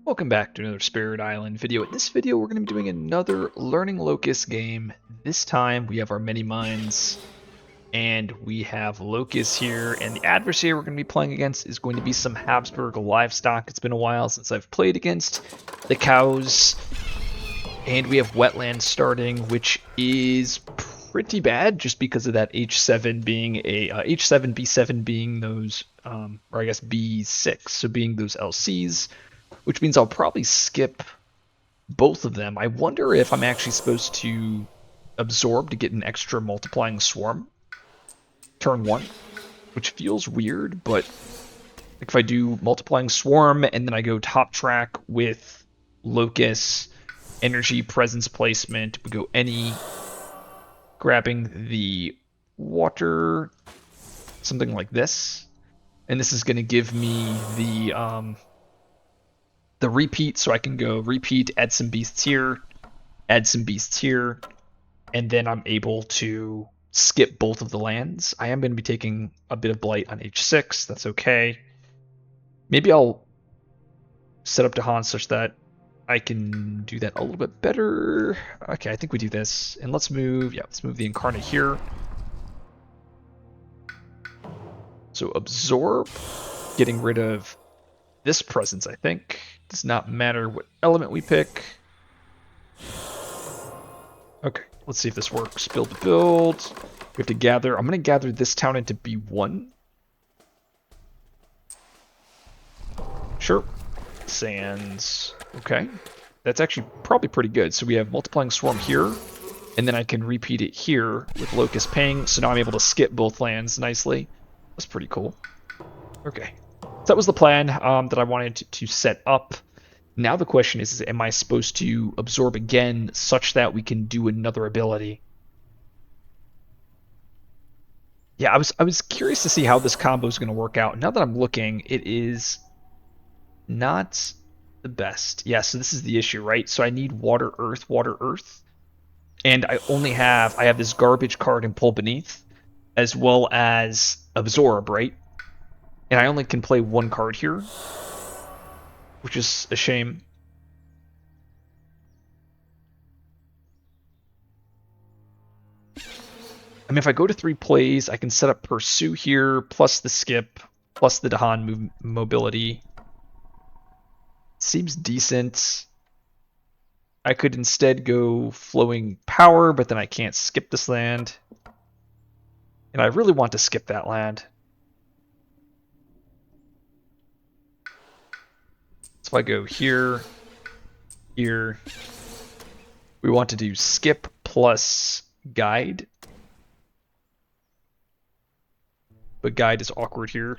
Welcome back to another Spirit Island video. In this video, we're going to be doing another Learning Locus game. This time, we have our mini mines, and we have Locus here, and the adversary we're going to be playing against is going to be some Habsburg livestock. It's been a while since I've played against the cows, and we have wetlands starting, which is pretty bad just because of that H7 being a H7 B7 being those or I guess B6, so being those LCs, which means I'll probably skip both of them. I wonder if I'm actually supposed to absorb to get an extra multiplying swarm turn one, which feels weird, but if I do multiplying swarm and then I go top track with Locus, energy presence placement, we go any, grabbing the water, something like this, and this is going to give me the repeat, so I can go repeat, add some beasts here, add some beasts here, and then I'm able to skip both of the lands. I am going to be taking a bit of blight on H6, that's okay. Maybe I'll set up Dahan such that I can do that a little bit better. Okay, I think we do this. And let's move the Incarnate here. So absorb, getting rid of this presence, I think. Does not matter what element we pick. Okay, let's see if this works. Build to build. We have to gather. I'm going to gather this town into B1. Sure. Sands. Okay. That's actually probably pretty good. So we have multiplying swarm here, and then I can repeat it here with Locust Ping. So now I'm able to skip both lands nicely. That's pretty cool. Okay. So that was the plan that I wanted to set up. Now the question is, am I supposed to absorb again such that we can do another ability? Yeah, I was curious to see how this combo is going to work out. Now that I'm looking, it is not the best. Yeah, so this is the issue, right? So I need water, earth. And I have this garbage card and pull beneath, as well as absorb, right? And I only can play one card here, which is a shame. I mean, if I go to 3 plays, I can set up Pursue here, plus the skip, plus the Dahan mobility. Seems decent. I could instead go Flowing Power, but then I can't skip this land. And I really want to skip that land. So if I go here, here, we want to do skip plus guide. But guide is awkward here.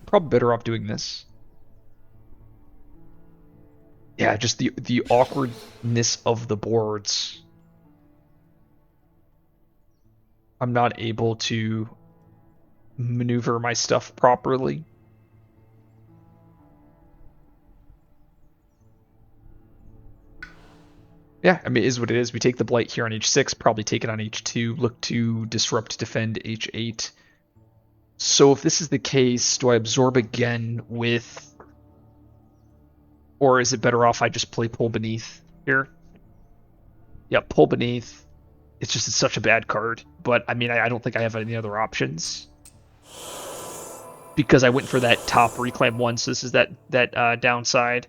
Probably better off doing this. Yeah, just the awkwardness of the boards. I'm not able to maneuver my stuff properly. Yeah, I mean, it is what it is. We take the blight here on H6, probably take it on H2, look to disrupt, defend H8. So if this is the case, do I absorb again with... Or is it better off I just play Pull Beneath here? Yeah, Pull Beneath. It's just such a bad card. But, I mean, I don't think I have any other options. Because I went for that top Reclaim 1, so this is that downside.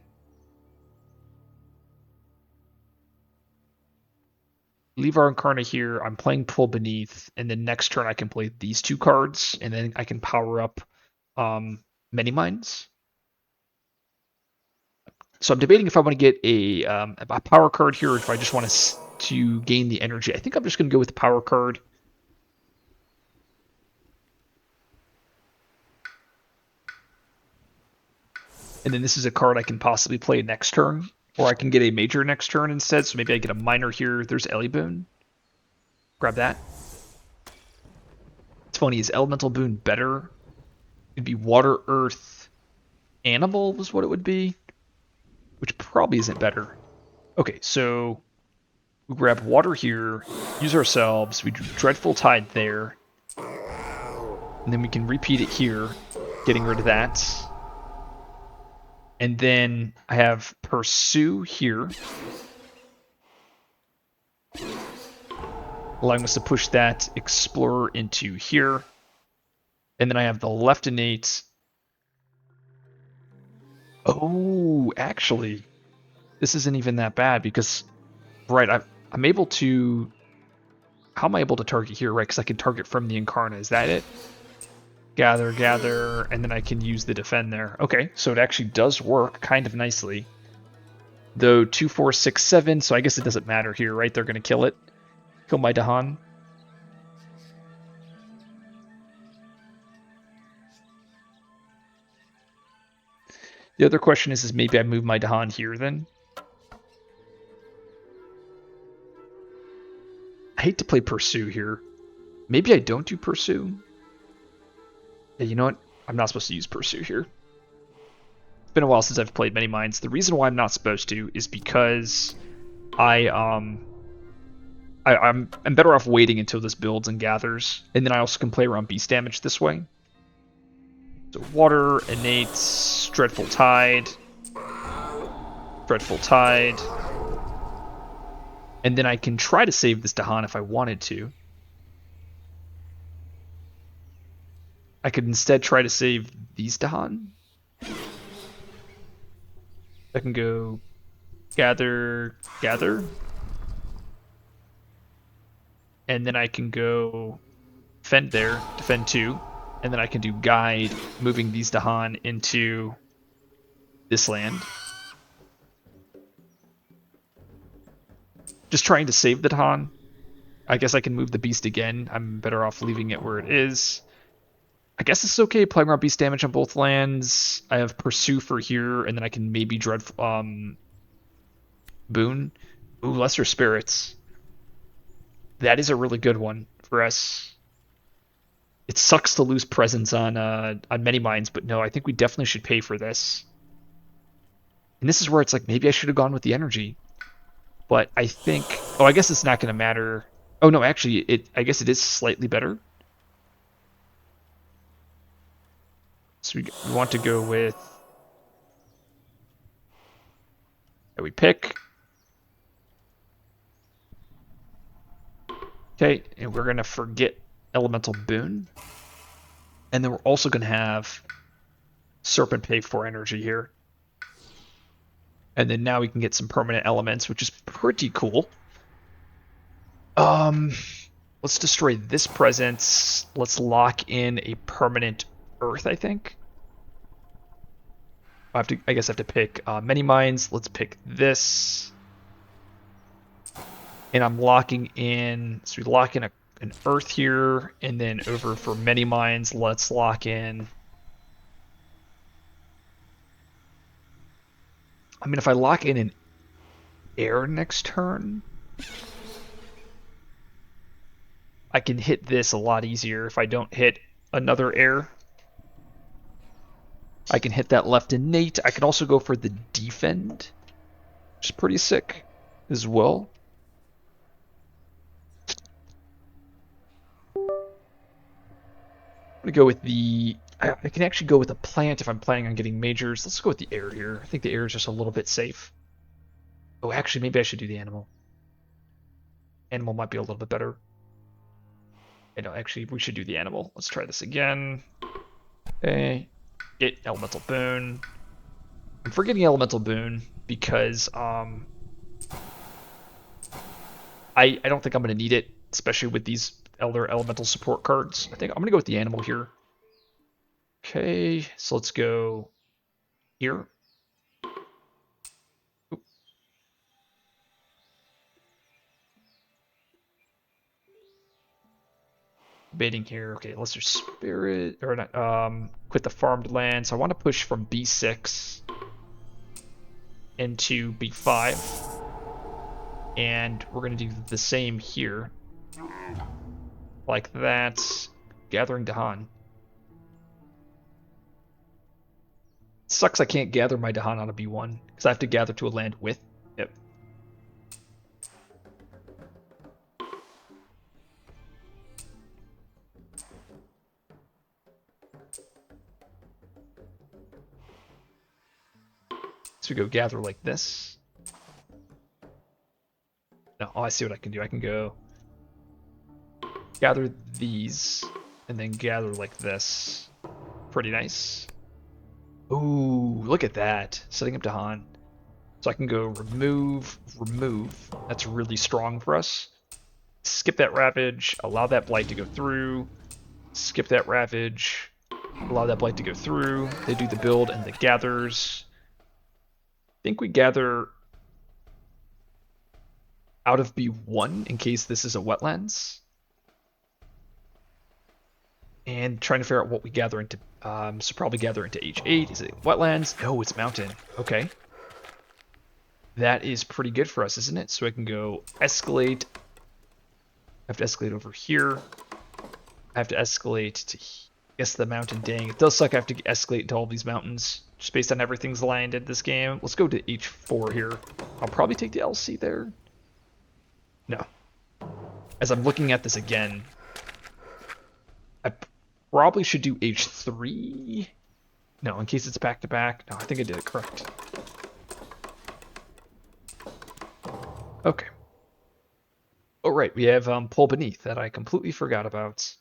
Leave our Incarnate here. I'm playing Pull Beneath, and then next turn I can play these 2 cards, and then I can power up Many Mines. So I'm debating if I want to get a power card here, or if I just want to gain the energy. I think I'm just going to go with the power card. And then this is a card I can possibly play next turn, or I can get a major next turn instead. So maybe I get a minor here. There's Ellie Boon. Grab that. It's funny, is Elemental Boon better? It'd be Water, Earth, Animal was what it would be, which probably isn't better. Okay, so we grab water here, use ourselves, we do Dreadful Tide there. And then we can repeat it here, getting rid of that. And then I have Pursue here, allowing us to push that Explorer into here. And then I have the left innate. Oh, actually, this isn't even that bad because, right, I'm able to... How am I able to target here, right? Because I can target from the Incarna. Is that it? Gather, gather, and then I can use the defend there. Okay, so it actually does work kind of nicely. Though 2, 4, 6, 7, so I guess it doesn't matter here, right? They're going to kill it. Kill my Dahan. The other question is maybe I move my Dahan here then? I hate to play Pursue here. Maybe I don't do Pursue. Yeah, you know what? I'm not supposed to use Pursue here. It's been a while since I've played Many Minds. The reason why I'm not supposed to is because I'm better off waiting until this builds and gathers, and then I also can play around beast damage this way. So water, innate, dreadful tide, and then I can try to save this Dahan if I wanted to. I could instead try to save these Dahan. I can go gather, gather. And then I can go defend there, defend 2. And then I can do guide, moving these Dahan into this land. Just trying to save the Dahan. I guess I can move the beast again. I'm better off leaving it where it is. I guess it's okay playing around beast damage on both lands. I have Pursue for here, and then I can maybe dread Boon. Ooh, Lesser Spirits. That is a really good one for us. It sucks to lose presence on Many Minds, but no, I think we definitely should pay for this. And this is where it's like maybe I should have gone with the energy. But I think... Oh, I guess it's not going to matter. Oh, no, actually, I guess it is slightly better. So we want to go with... We pick. Okay, and we're going to forget Elemental Boon. And then we're also going to have Serpent pay for energy here. And then now we can get some permanent elements, which is pretty cool. Let's destroy this presence. Let's lock in a permanent Earth, I think. I guess I have to pick Many Minds. Let's pick this. And I'm locking in, so we lock in an Earth here, and then over for Many Minds, let's lock in. I mean, if I lock in an air next turn, I can hit this a lot easier if I don't hit another air. I can hit that left innate. I can also go for the defend, which is pretty sick as well. I'm gonna go with the... I can actually go with a plant if I'm planning on getting majors. Let's go with the air here. I think the air is just a little bit safe. Oh, actually, maybe I should do the animal. Animal might be a little bit better. No, actually, we should do the animal. Let's try this again. Okay. Get Elemental Boon. I'm forgetting Elemental Boon because I don't think I'm going to need it, especially with these Elder Elemental support cards. I think I'm going to go with the animal here. Okay, so let's go here. Oop. Baiting here. Okay, Lesser Spirit, or not, quit the farmed land. So I want to push from B6 into B5. And we're going to do the same here. Like that. Gathering Dahan. Sucks I can't gather my Dahan on a B1, because I have to gather to a land with. Yep. So we go gather like this. No, oh, I see what I can do. I can go gather these and then gather like this. Pretty nice. Ooh, look at that. Setting up to Han. So I can go remove, remove. That's really strong for us. Skip that Ravage, allow that Blight to go through. Skip that Ravage, allow that Blight to go through. They do the build and the gathers. I think we gather out of B1 in case this is a wetlands. And trying to figure out what we gather into. So probably gather into H8. Is it wetlands? No, it's mountain. Okay. That is pretty good for us, isn't it? So I can go escalate. I have to escalate over here. I have to escalate to, I guess, the mountain. Dang, it does suck I have to escalate to all these mountains. Just based on everything's landed this game. Let's go to H4 here. I'll probably take the LC there. No. As I'm looking at this again, I probably should do H3. No, in case it's back-to-back. No, I think I did it correct. Okay. Oh, right, we have Pull Beneath that I completely forgot about.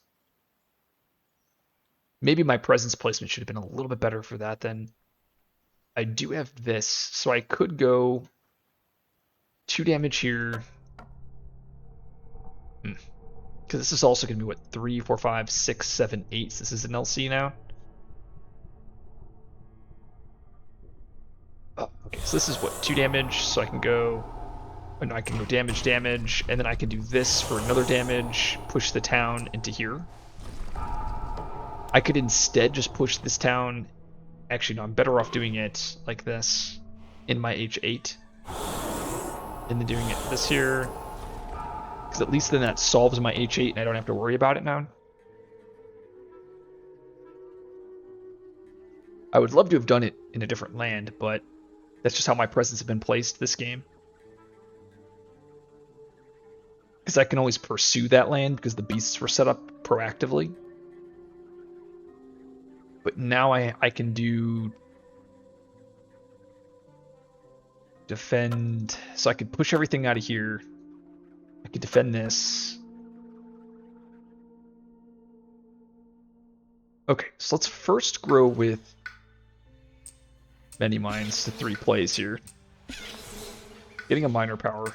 Maybe my presence placement should have been a little bit better for that then. I do have this, so I could go 2 damage here. Because this is also going to be, what, 3, 4, 5, 6, 7, 8. This is an LC now. Oh, okay, so this is, what, 2 damage, so I can go... Oh, no, I can go damage, damage, and then I can do this for another damage, push the town into here. I could instead just push this town. Actually, no, I'm better off doing it like this in my H8. And then doing it this here. Because at least then that solves my H8 and I don't have to worry about it now. I would love to have done it in a different land, but that's just how my presence have been placed this game. Because I can always pursue that land because the beasts were set up proactively. But now I can do defend, so I could push everything out of here. I could defend this. Okay, so let's first grow with many mines to 3 plays here. Getting a minor power.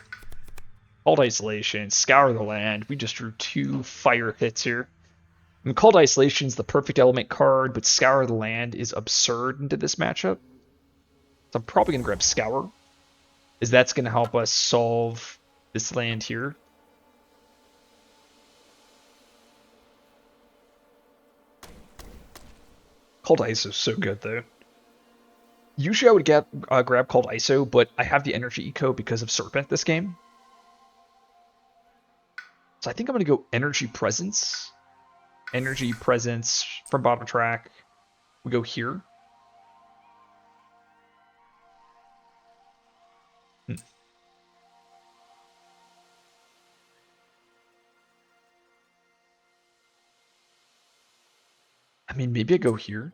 Called Isolation, Scour the Land. We just drew 2 fire hits here. And Called Isolation is the perfect element card, but Scour the Land is absurd into this matchup. So I'm probably going to grab Scour, as that's going to help us solve this land here. Called ISO is so good, though. Usually I would grab Called ISO, but I have the Energy Eco because of Serpent this game. So I think I'm going to go Energy Presence. Energy Presence from bottom track. We go here. I mean, maybe I go here.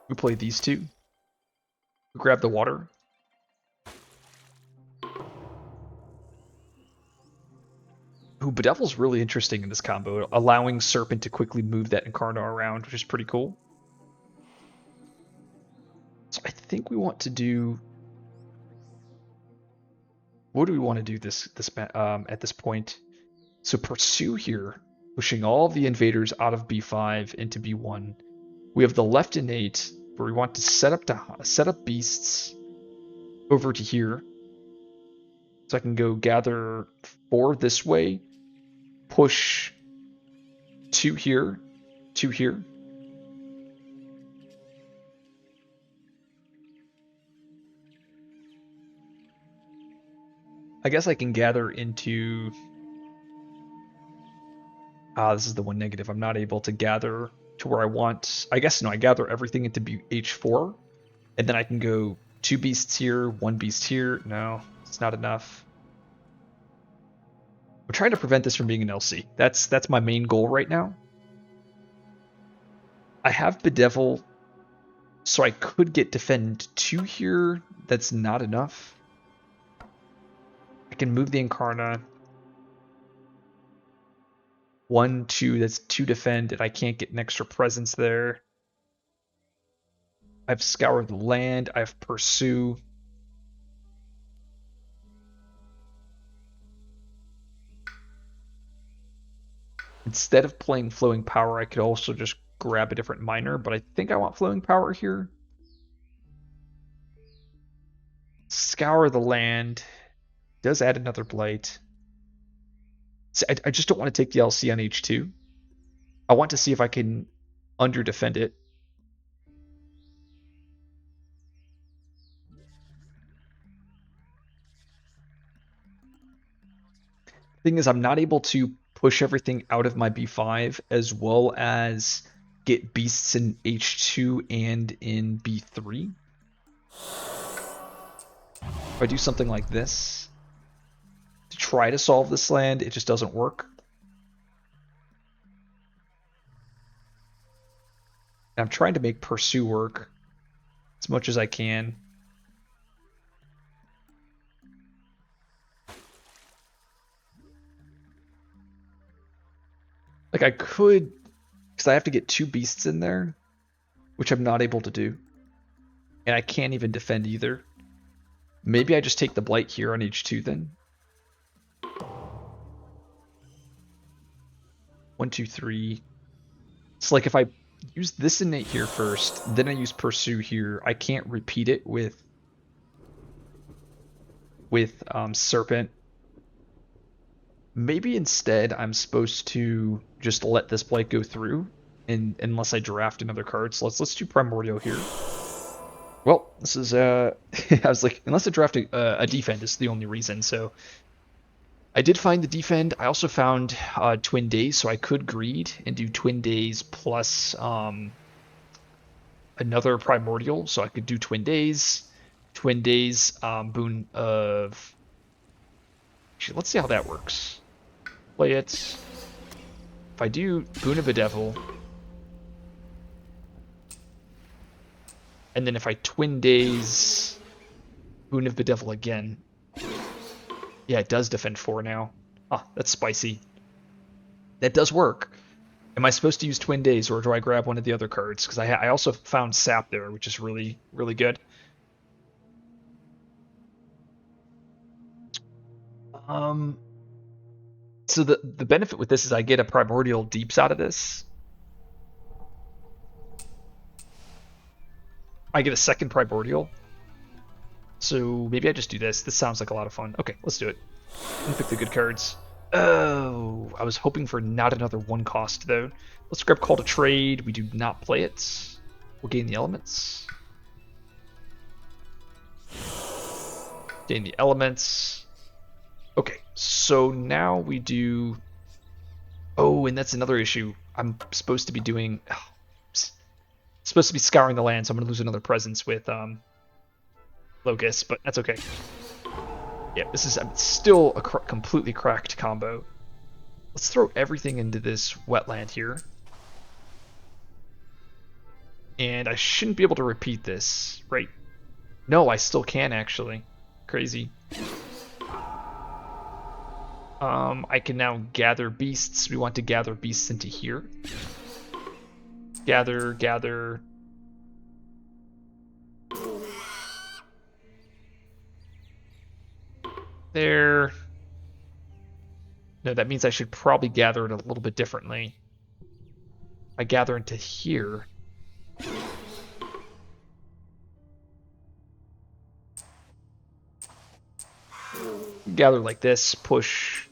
We play these 2. We grab the water. Ooh, Bedevil's really interesting in this combo, allowing Serpent to quickly move that Incarno around, which is pretty cool. So I think we want to do... What do we want to do at this point? So pursue here, pushing all of the invaders out of B5 into B1. We have the left innate where we want to set up beasts over to here. So I can go gather 4 this way, push 2 here, 2 here. I guess I can gather into... this is the one negative. I'm not able to gather to where I want. I guess, no, I gather everything into H4. And then I can go 2 beasts here, 1 beast here. No, it's not enough. I'm trying to prevent this from being an LC. That's my main goal right now. I have Bedevil So I could get defend 2 here. That's not enough. I can move the Incarna. 1, 2, that's 2 defend, and I can't get an extra presence there. I've scoured the land. I have pursue. Instead of playing flowing power, I could also just grab a different miner, but I think I want flowing power here. Scour the land. Does add another blight. See, I just don't want to take the LC on H2. I want to see if I can under defend it. Thing is, I'm not able to push everything out of my B5 as well as get beasts in H2 and in B3. If I do something like this to try to solve this land, it just doesn't work. And I'm trying to make pursue work as much as I can. Like I could, because I have to get 2 beasts in there, which I'm not able to do. And I can't even defend either. Maybe I just take the blight here on H2 then. 1, 2, 3. It's like if I use this innate here first, then I use pursue here, I can't repeat it with Serpent. Maybe instead I'm supposed to just let this blight go through, and unless I draft another card. So let's do Primordial here. Well, this is I was like, unless I draft a defend is the only reason. So I did find the defend. I also found Twin Days, so I could greed and do Twin Days plus another Primordial. So I could do Twin Days, boon of. Actually, let's see how that works. Play it. If I do Boon of a Devil, and then if I Twin Days Boon of the Devil again, yeah, it does defend 4 now. Ah, that's spicy. That does work. Am I supposed to use Twin Days, or do I grab one of the other cards? Because I also found Sap there, which is really, really good. So the benefit with this is I get a Primordial Deeps out of this. I get a second Primordial. So maybe I just do this. This sounds like a lot of fun. Okay, let's do it. Let me pick the good cards. Oh, I was hoping for not another 1 cost though. Let's grab Call to Trade. We do not play it. We'll gain the elements. Gain the elements. Okay, so now we do... Oh, and that's another issue. I'm supposed to be doing... supposed to be scouring the land, so I'm going to lose another presence with Locus, but that's okay. Yeah, this is still a completely cracked combo. Let's throw everything into this wetland here. And I shouldn't be able to repeat this, right? No, I still can actually. Crazy. I can now gather beasts. We want to gather beasts into here. Gather. There. No, that means I should probably gather it a little bit differently. I gather into here. Gather like this, push.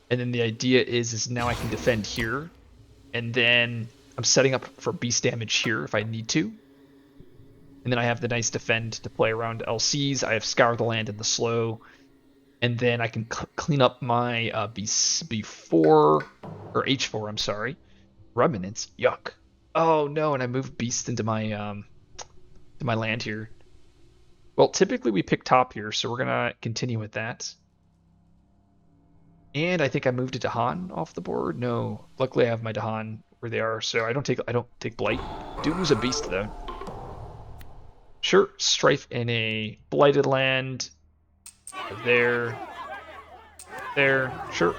And then the idea is now I can defend here. And then I'm setting up for beast damage here if I need to. And then I have the nice defend to play around LCs. I have Scour the Land in the slow. And then I can clean up my B4, or H4, I'm sorry. Remnants, yuck. Oh no, and I moved beast into my land here. Well, typically we pick top here, so we're gonna continue with that. And I think I moved a Dahan off the board. No, luckily I have my Dahan where they are, so I don't take blight. Do lose a beast though. Sure, strife in a blighted land. There. Sure.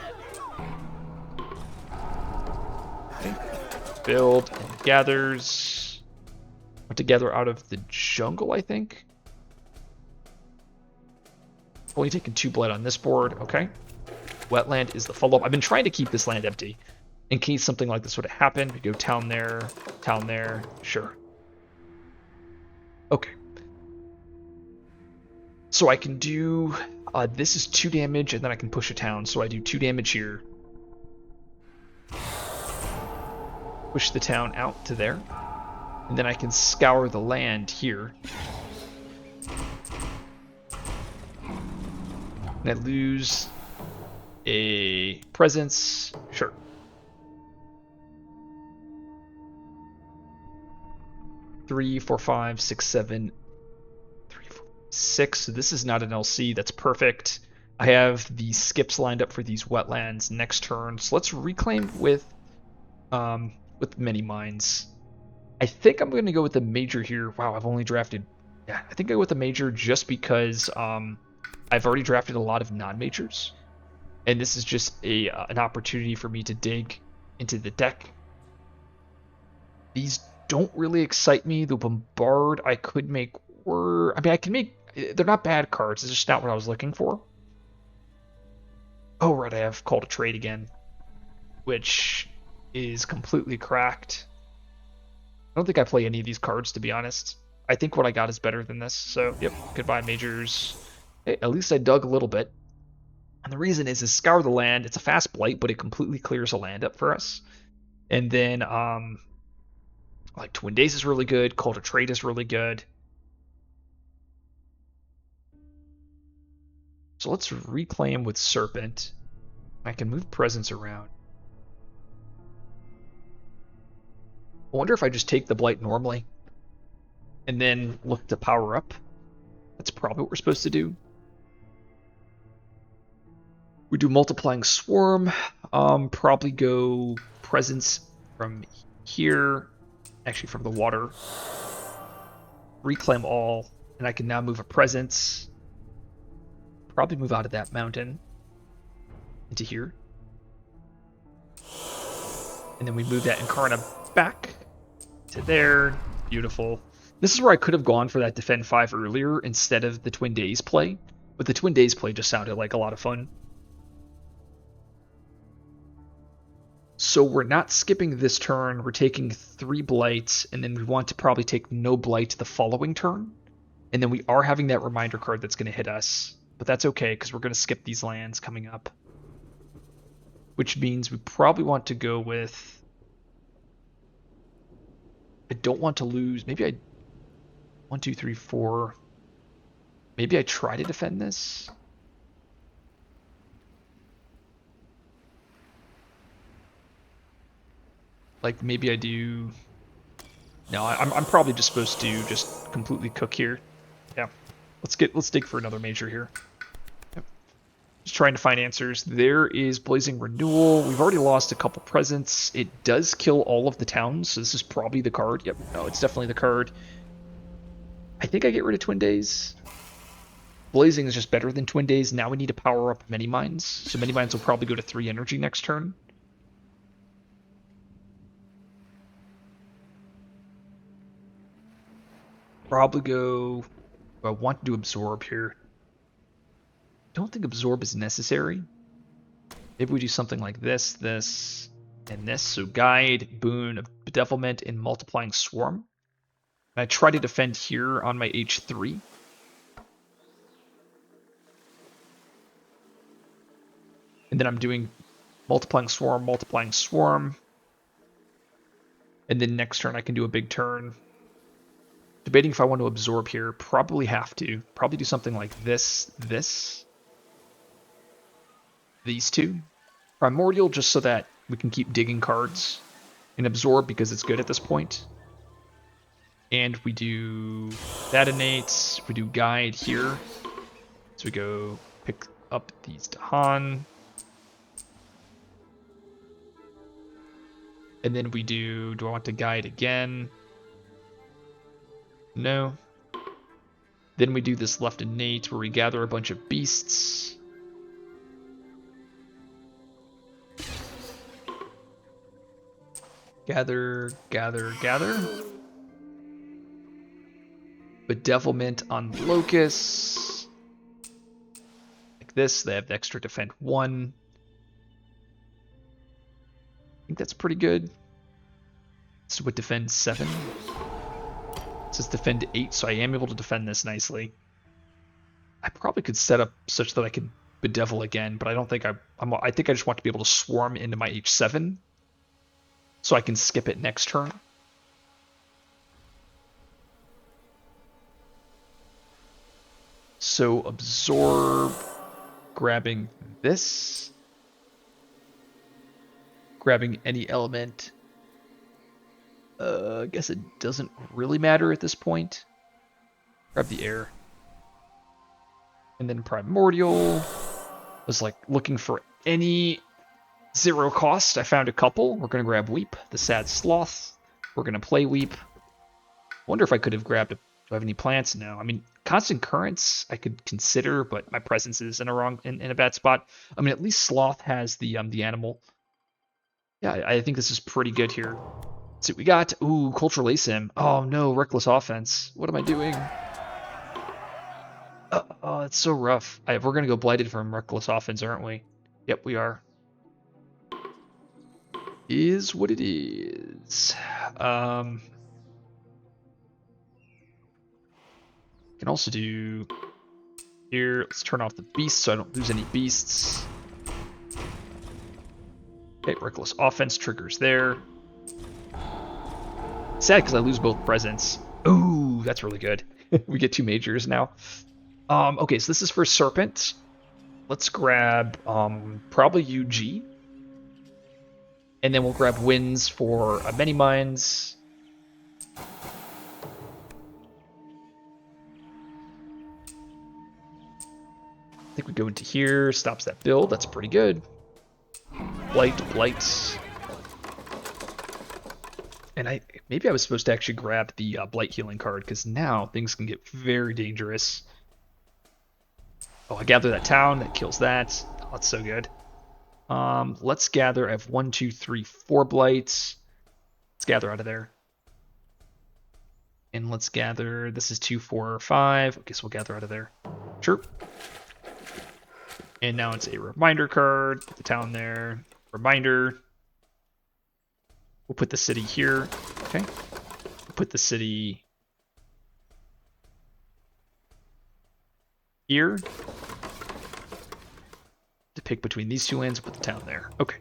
Okay. Build and gathers. Want to gather out of the jungle, I think. Only taking 2 blight on this board. Okay. Wetland is the follow-up. I've been trying to keep this land empty in case something like this would have happened. We go town there, sure. Okay. So I can do, this is 2 damage, and then I can push a town. So I do 2 damage here. Push the town out to there. And then I can scour the land here. And I lose a presence. Sure. Three, 4, 5, 6, 7, 3, 4, 6. So this is not an LC. That's perfect. I have the skips lined up for these wetlands next turn. So let's reclaim with many mines. I think I'm going to go with the major here. Wow, I've only drafted. Yeah, I think I go with the major just because I've already drafted a lot of non-majors, and this is just an opportunity for me to dig into the deck. These don't really excite me. The Bombard I could make work. I mean, I can make. They're not bad cards. It's just not what I was looking for. Oh, right, I have Call to Trade again, which is completely cracked. I don't think I play any of these cards, to be honest. I think what I got is better than this. So, yep, goodbye, majors. Hey, at least I dug a little bit. And the reason is Scour the Land. It's a fast blight, but it completely clears a land up for us. And then, like, Twin Days is really good. Call to Trade is really good. So let's reclaim with Serpent. I can move presence around. I wonder if I just take the blight normally and then look to power up. That's probably what we're supposed to do. We do multiplying swarm. Probably go presence from here, actually from the water. Reclaim all, and I can now move a presence. Probably move out of that mountain into here. And then we move that Incarna back to there. Beautiful. This is where I could have gone for that Defend 5 earlier instead of the Twin Days play. But the Twin Days play just sounded like a lot of fun. So we're not skipping this turn. We're taking 3 blights, and then we want to probably take no blight the following turn. And then we are having that reminder card that's going to hit us. But that's okay, because we're going to skip these lands coming up. Which means we probably want to go with... I don't want to lose. Maybe I... 1, 2, 3, 4. Maybe I try to defend this. Like, maybe I do... No, I'm probably just supposed to just completely cook here. Yeah. Let's dig for another major here. Yep. Just trying to find answers. There is Blazing Renewal. We've already lost a couple presents. It does kill all of the towns, so this is probably the card. Yep, no, it's definitely the card. I think I get rid of Twin Days. Blazing is just better than Twin Days. Now we need to power up Many Mines. So Many Mines will probably go to 3 energy next turn. Probably go... I want to do Absorb here. Don't think Absorb is necessary. Maybe we do something like this, this, and this. So Guide, Boon, Bedevilment, and Multiplying Swarm. And I try to defend here on my H3. And then I'm doing Multiplying Swarm, and then next turn I can do a big turn. Debating if I want to absorb here. Probably have to. Probably do something like this, this. These two. Primordial just so that we can keep digging cards. And absorb because it's good at this point. And we do that innate. We do guide here. So we go pick up these Dahan. And then we do I want to guide again? No. Then we do this left innate where we gather a bunch of beasts. Gather, gather, gather. Bedevilment on Locus. Like this, they have the extra defend 1. I think that's pretty good. This would defend 7. This is defend 8, so I am able to defend this nicely. I probably could set up such that I could bedevil again, but I don't think I think I just want to be able to swarm into my H7 so I can skip it next turn. So absorb, grabbing this, grabbing any element. I guess it doesn't really matter at this point. Grab the air. And then primordial. Was like looking for any 0 cost. I found a couple. We're going to grab Weep, the Sad Sloth. We're going to play Weep. Wonder if I could have grabbed do I have any plants? No. I mean, Constant Currents I could consider, but my presence is in a bad spot. I mean, at least Sloth has the animal. Yeah, I think this is pretty good here. Let's see what we got. Ooh, Cultural ASIM. Oh no, Reckless Offense. What am I doing? Oh, it's so rough. We're going to go Blighted from Reckless Offense, aren't we? Yep, we are. Is what it is. Can also do here. Let's turn off the beasts so I don't lose any beasts. Okay, Reckless Offense triggers there. Sad because I lose both presents. Ooh, that's really good. We get 2 majors now. Okay, so this is for Serpent. Let's grab probably UG. And then we'll grab Winds for Many Minds. I think we go into here, stops that build. That's pretty good. Blight. And maybe I was supposed to actually grab the Blight Healing card, because now things can get very dangerous. Oh, I gather that town. That kills that. Oh, that's so good. Let's gather. I have 1, 2, 3, 4 Blights. Let's gather out of there. And let's gather. This is 2, 4, 5. Okay, so we'll gather out of there. Sure. And now it's a reminder card. Put the town there. Reminder. We'll put the city here. Okay. We'll put the city here. To pick between these 2 lands, we'll put the town there. Okay.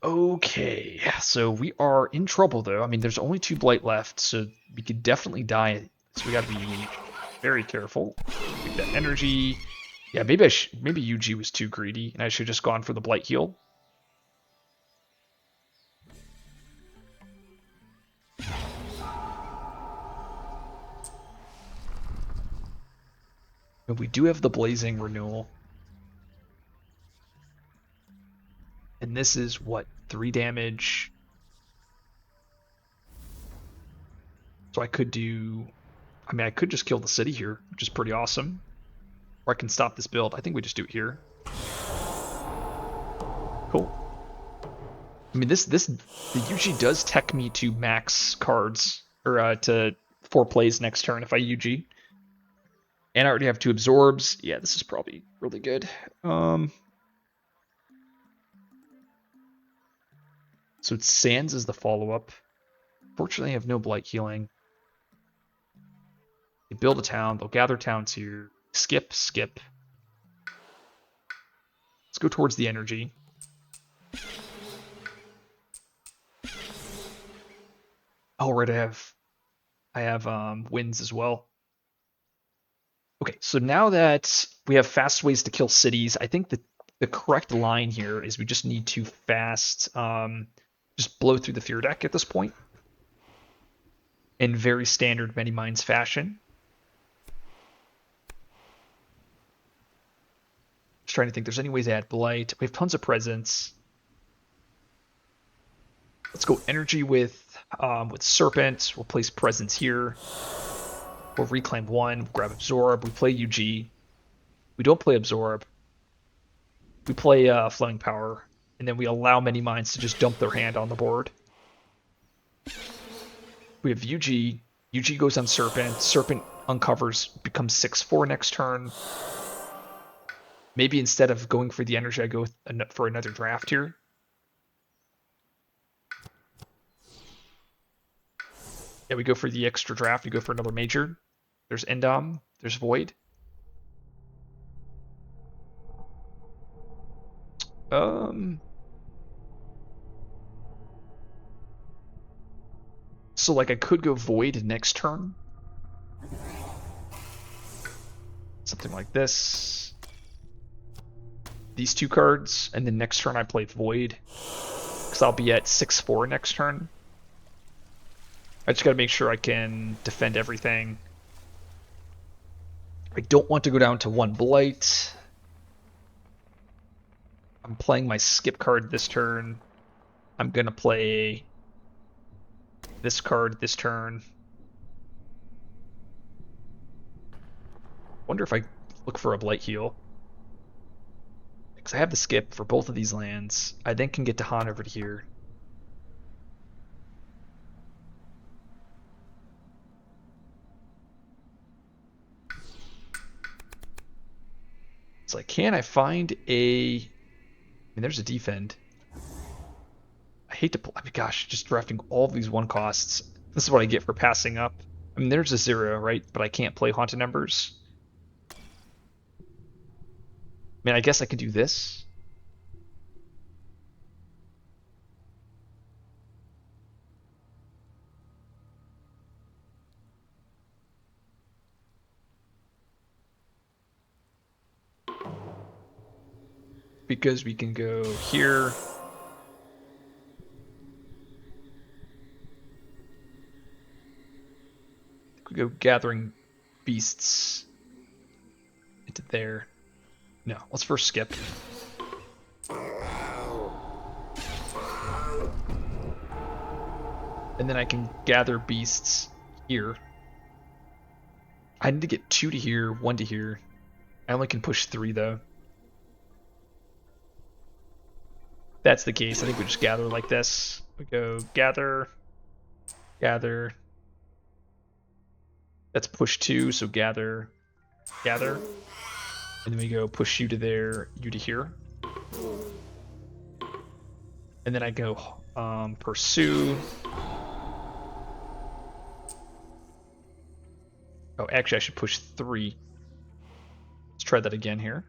Okay, so we are in trouble though. I mean, there's only 2 Blight left, so we could definitely die. So we gotta be very careful. Take that energy. Yeah, maybe maybe UG was too greedy, and I should have just gone for the Blight heal. But we do have the Blazing Renewal. And this is what, 3 damage. So I could do, I mean, I could just kill the city here, which is pretty awesome. Or I can stop this build. I think we just do it here. Cool. I mean, the UG does tech me to max cards, or to 4 plays next turn if I UG. And I already have 2 absorbs. Yeah, this is probably really good. So it's Sands as the follow-up. Fortunately, I have no Blight healing. They build a town. They'll gather towns here. Skip. Let's go towards the energy. Oh, right, I have winds as well. Okay, so now that we have fast ways to kill cities, I think the correct line here is we just need to fast just blow through the fear deck at this point. In very standard Many Minds fashion. Just trying to think, there's any ways to add Blight. We have tons of presents. Let's go energy with Serpent. We'll place Presence here. We'll reclaim 1. We'll grab Absorb. We play UG. We don't play Absorb. We play Flowing Power. And then we allow many minds to just dump their hand on the board. We have UG. UG goes on Serpent. Serpent uncovers, becomes 6/4 next turn. Maybe instead of going for the energy, I go for another draft here. Yeah, we go for the extra draft. We go for another major. There's Endom. There's Void. So like I could go Void next turn. Something like this. These 2 cards, and then next turn I play Void. Because I'll be at 6/4 next turn. I just gotta make sure I can defend everything. I don't want to go down to 1 Blight. I'm playing my skip card this turn. I'm gonna play this card this turn. Wonder if I look for a Blight heal. Because I have the skip for both of these lands. I then can get to Han over to here. It's like, can I find a... I mean, there's a defend. I hate to pull... I mean, gosh, just drafting all of these 1 costs. This is what I get for passing up. I mean, there's a 0, right? But I can't play Haunted Embers. I mean, I guess I could do this. Because we can go here. We go Gathering Beasts into there. No, let's first skip. And then I can gather beasts here. I need to get 2 to here, 1 to here. I only can push 3 though. If that's the case, I think we just gather like this. We go gather, gather. That's push 2, so gather, gather. And then we go push you to there, you to here. And then I go pursue. Oh, actually I should push 3. Let's try that again here.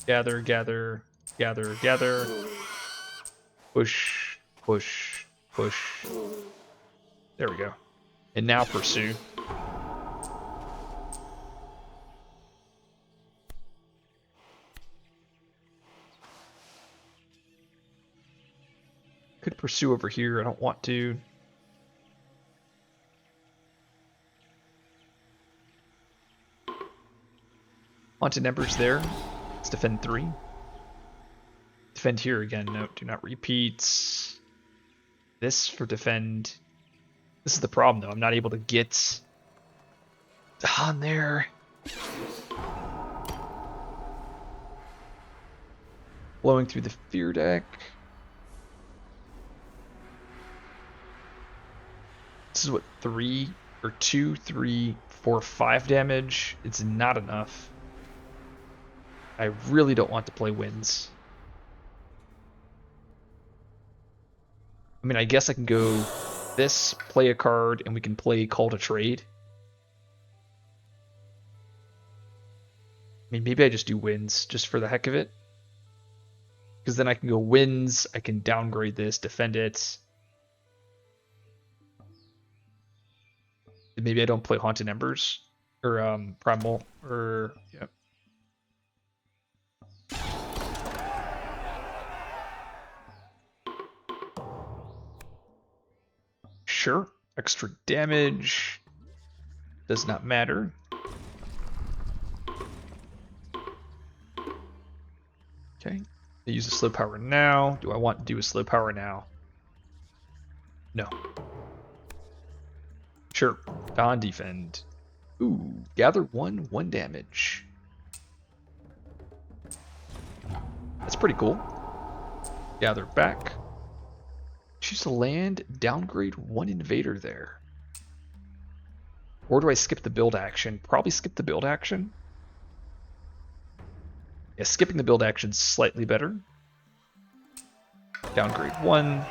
Gather, gather, gather, gather. Push, push, push. There we go. And now pursue. Could pursue over here. I don't want to. Haunted Embers there. Let's defend 3. Defend here again. No, do not repeat. This for defend. This is the problem though. I'm not able to get on there. Blowing through the fear deck. This is what, 3 or 2, 3, 4, 5 damage. It's not enough. I really don't want to play Winds. I mean, I guess I can go this, play a card, and we can play Call to Trade. I mean, maybe I just do Winds just for the heck of it. Because then I can go Winds, I can downgrade this, defend it. Maybe I don't play Haunted Embers. Or Primal, or... yeah. Sure, extra damage does not matter. Okay, I use a slow power now. Do I want to do a slow power now? No. Sure. Don defend. Ooh, gather 1 damage. That's pretty cool. Gather back. Choose a land, downgrade 1 invader there. Or do I skip the build action? Probably skip the build action. Yeah, skipping the build action is slightly better. Downgrade 1.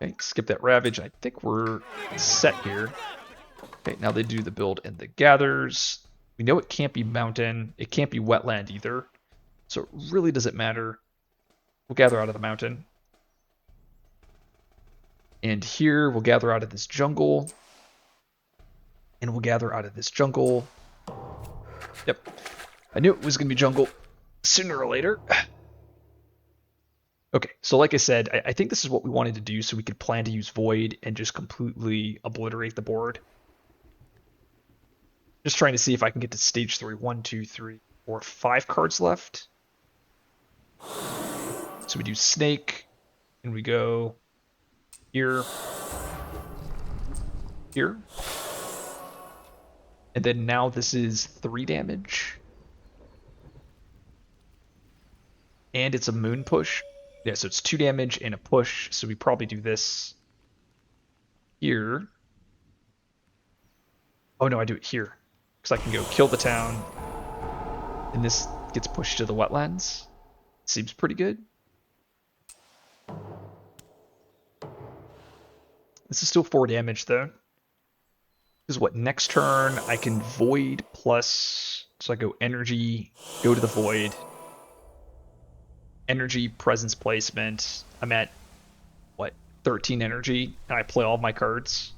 Okay, skip that ravage. I think we're set here. Okay, now they do the build and the gathers. We know it can't be mountain. It can't be wetland either. So it really doesn't matter. We'll gather out of the mountain. And here we'll gather out of this jungle. And we'll gather out of this jungle. Yep. I knew it was going to be jungle sooner or later. Okay, so like I said, I think this is what we wanted to do so we could plan to use Void and just completely obliterate the board. Just trying to see if I can get to stage 3. 1, 2, 3, 4, 5 cards left. So we do Snake, and we go here, here. And then now this is 3 damage. And it's a moon push. Yeah, so it's 2 damage and a push. So we probably do this here. Oh no, I do it here. Because I can go kill the town. And this gets pushed to the wetlands. Seems pretty good. This is still 4 damage though. This is what, next turn I can Void plus, so I go energy, go to the Void. Energy, presence placement. I'm at, what, 13 energy, and I play all of my cards.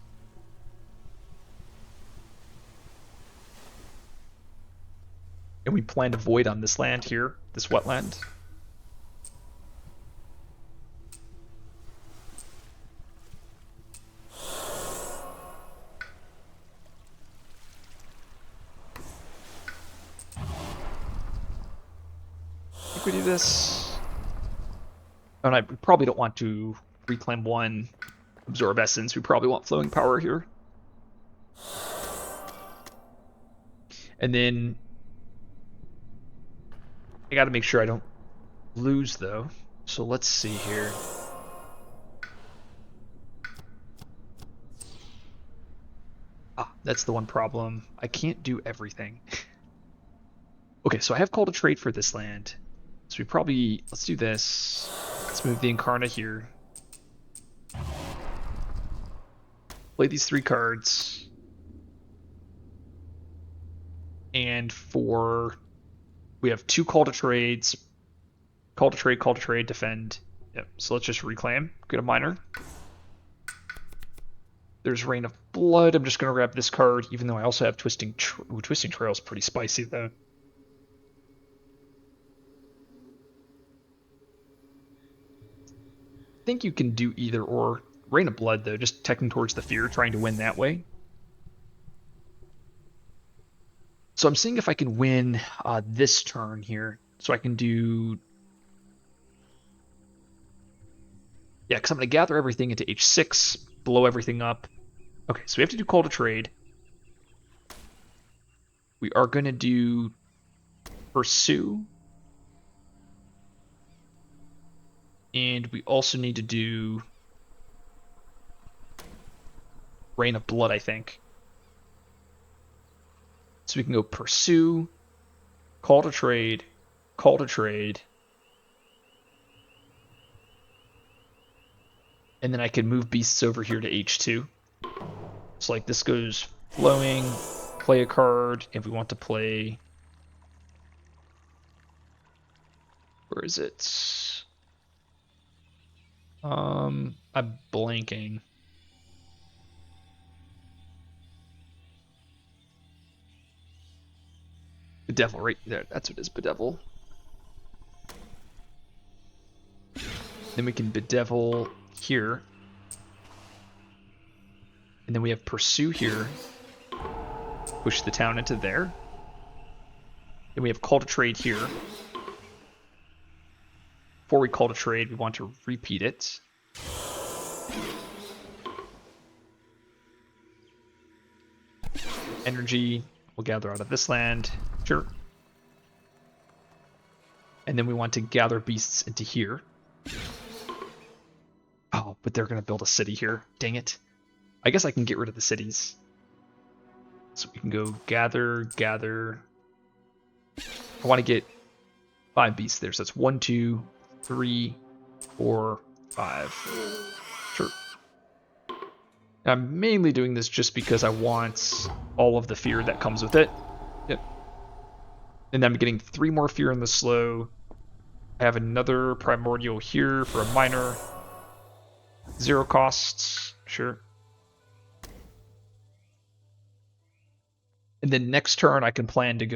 And we plan to Void on this land here, this wetland. I think we do this. Oh, and we probably don't want to reclaim 1, absorb essence. We probably want flowing power here. And then I got to make sure I don't lose though. So let's see here. Ah, that's the one problem. I can't do everything. Okay, so I have called a trade for this land. So we probably, let's do this. Let's move the Incarna here. Play these 3 cards. And we have 2 call to trades. Call to trade, defend. Yep, so let's just reclaim. Go to minor. There's Rain of Blood. I'm just going to grab this card, even though I also have Twisting Trail's pretty spicy, though. I think you can do either or. Rain of Blood, though, just teching towards the fear, trying to win that way. So I'm seeing if I can win this turn here. So I can do... Yeah, because I'm going to gather everything into H6, blow everything up. Okay, so we have to do call to trade. We are going to do pursue. And we also need to do Rain of Blood, I think. So we can go pursue, call to trade, call to trade. And then I can move beasts over here to H2. So like this goes flowing, play a card, if we want to play... Where is it? I'm blanking. Bedevil right there. That's what it is, Bedevil. Then we can Bedevil here. And then we have Pursue here. Push the town into there. Then we have Call to Trade here. before we call to trade, we want to repeat it. Energy we'll gather out of this land. Sure. And then we want to gather beasts into here. Oh, but they're going to build a city here. Dang it. I guess I can get rid of the cities. So we can go gather. I want to get 5 beasts there. So that's 1, 2, 3, 4, 5. Sure. I'm mainly doing this just because I want all of the fear that comes with it. Yep. And I'm getting 3 more fear in the slow. I have another primordial here for a minor. 0 costs. Sure. And then next turn I can plan to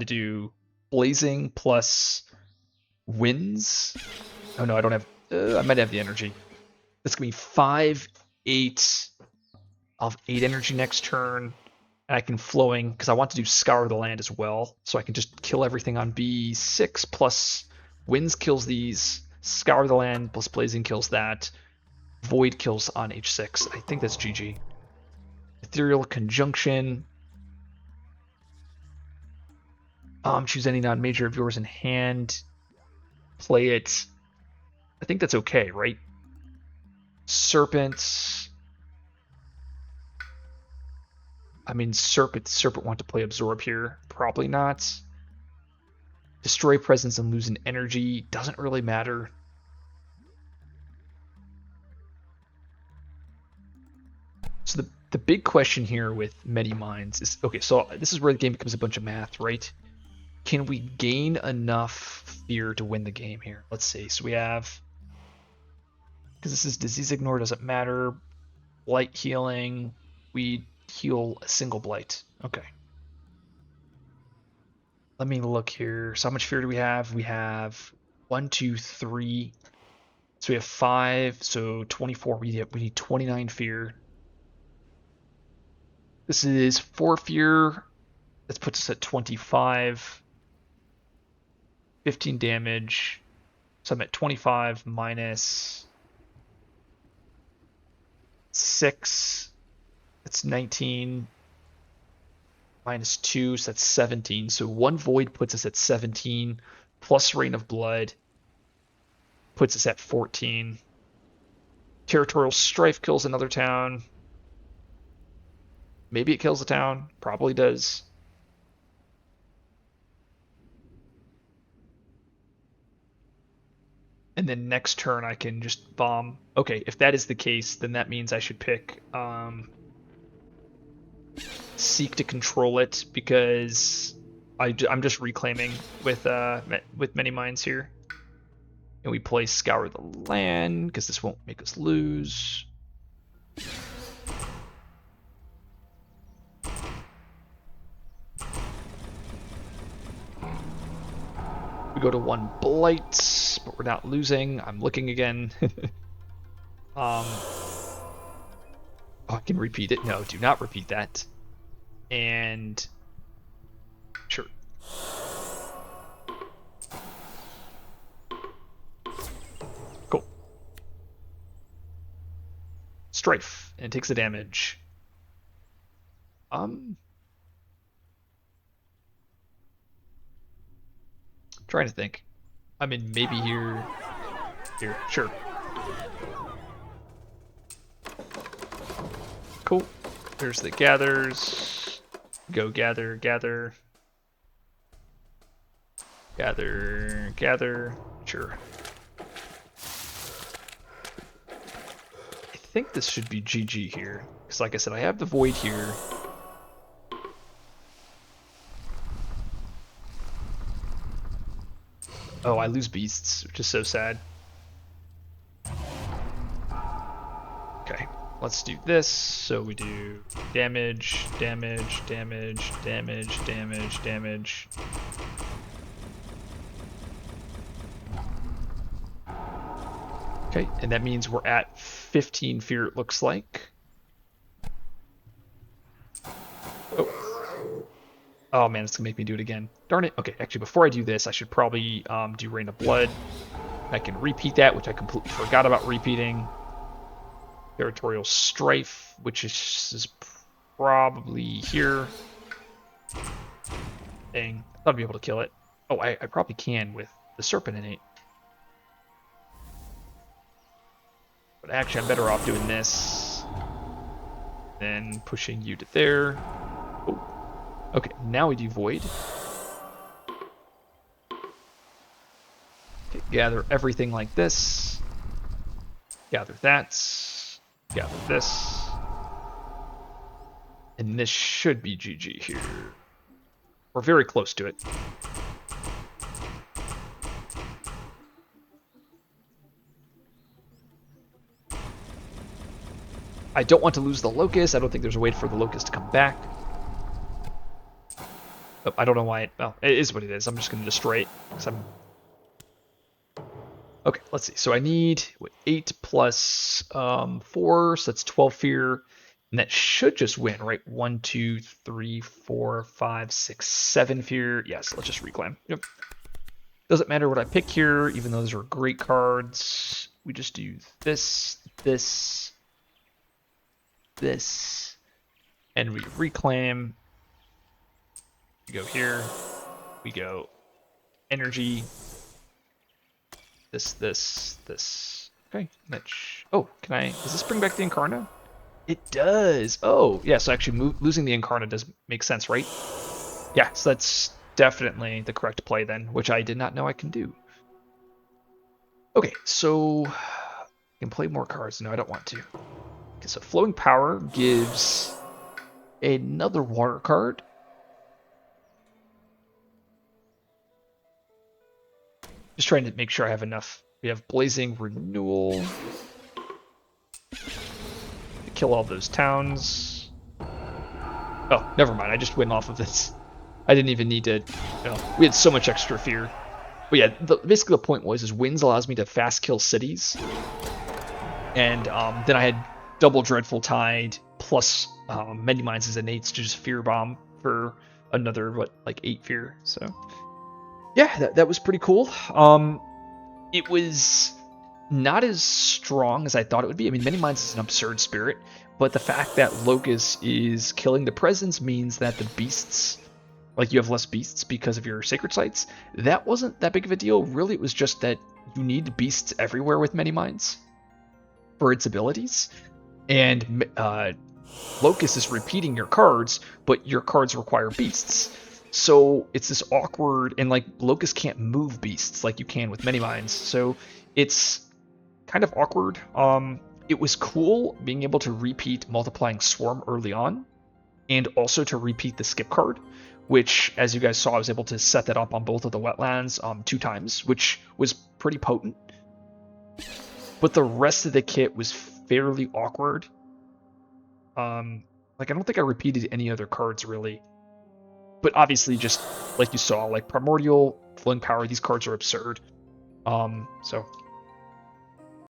do blazing plus winds. Oh no, I don't have I might have the energy. That's gonna be 5, 8. I'll have 8 energy next turn. And I can flowing because I want to do scour the land as well. So I can just kill everything on B6 plus winds kills these. Scour the land plus blazing kills that. Void kills on H6. I think that's GG. Ethereal conjunction. Choose any non-major of yours in hand. Play it. I think that's okay, right? Serpent. I mean, Serpent want to play Absorb here. Probably not. Destroy presence and lose an energy. Doesn't really matter. So the big question here with many minds is, okay, so this is where the game becomes a bunch of math, right? Can we gain enough fear to win the game here? Let's see. So we have, because this is disease ignore, doesn't matter. Blight healing, we heal a single blight. Okay. Let me look here. So how much fear do we have? We have 1, 2, 3. So we have 5. So 24. We need 29 fear. This is 4 fear. That puts us at 25. 15 damage. So I'm at 25 minus 6. That's 19. Minus 2, so that's 17. So 1 void puts us at 17. Plus Rain of Blood puts us at 14. Territorial Strife kills another town. Maybe it kills a town. Probably does. And then next turn I can just bomb. Okay, if that is the case, then that means I should pick Seek to control it, because I'm just reclaiming with many minds here. And we play Scour the Land, because this won't make us lose. We go to 1 Blight, but we're not losing. I'm looking again. Oh, I can repeat it. No, do not repeat that. And sure. Cool. Strife, and it takes the damage. Trying to think. I mean, maybe here. Here, sure. Cool. There's the gathers. Go gather. Sure. I think this should be GG here. Because like I said, I have the void here. Oh, I lose beasts, which is so sad. Okay, let's do this. So we do damage. Okay, and that means we're at 15 fear, it looks like. Oh. Oh man, it's gonna make me do it again. Darn it. Okay, actually, before I do this, I should probably do Rain of Blood. I can repeat that, which I completely forgot about repeating. Territorial Strife, which is probably here. Dang, I thought I'd be able to kill it. Oh, I probably can with the Serpent innate. But actually, I'm better off doing this than pushing you to there. Oh. Okay, now we do Void. Okay, gather everything like this. Gather that. Gather this. And this should be GG here. We're very close to it. I don't want to lose the Locus. I don't think there's a way for the Locus to come back. Oh, I don't know why. Well, it is what it is. I'm just going to destroy it. Okay, let's see. So I need 8 plus 4, so that's 12 fear. And that should just win, right? 1, 2, 3, 4, 5, 6, 7 fear. Yes, let's just reclaim. Yep. Doesn't matter what I pick here, even though those are great cards. We just do this, this, this, and we reclaim. We go here. We go energy. This. Okay, Mitch. Oh, can I? Does this bring back the Incarna? It does. Oh, yeah. So actually, losing the Incarna does make sense, right? Yeah. So that's definitely the correct play then, which I did not know I can do. Okay, so I can play more cards. No, I don't want to. Okay, so Flowing Power gives another water card. Just trying to make sure I have enough. We have Blazing Renewal. Kill all those towns. Oh, never mind. I just went off of this. I didn't even need to. We had so much extra fear. But yeah, basically the point was winds allows me to fast kill cities, and then I had double Dreadful Tide plus many mines as innates to just fear bomb for another like 8 fear. So yeah, that was pretty cool. It was not as strong as I thought it would be. I mean, many mines is an absurd spirit, but the fact that Locus is killing the presence means that the beasts, like you have less beasts because of your sacred sites. That wasn't that big of a deal. Really, it was just that you need beasts everywhere with many mines for its abilities. And Locus is repeating your cards, but your cards require beasts. So it's this awkward, and like Locus can't move beasts like you can with many mines. So it's kind of awkward. It was cool being able to repeat Multiplying Swarm early on, and also to repeat the skip card, which, as you guys saw, I was able to set that up on both of the wetlands 2 times, which was pretty potent. But the rest of the kit was fairly awkward. Like, I don't think I repeated any other cards, really. But obviously, just like you saw, like Primordial, Flowing Power, these cards are absurd. So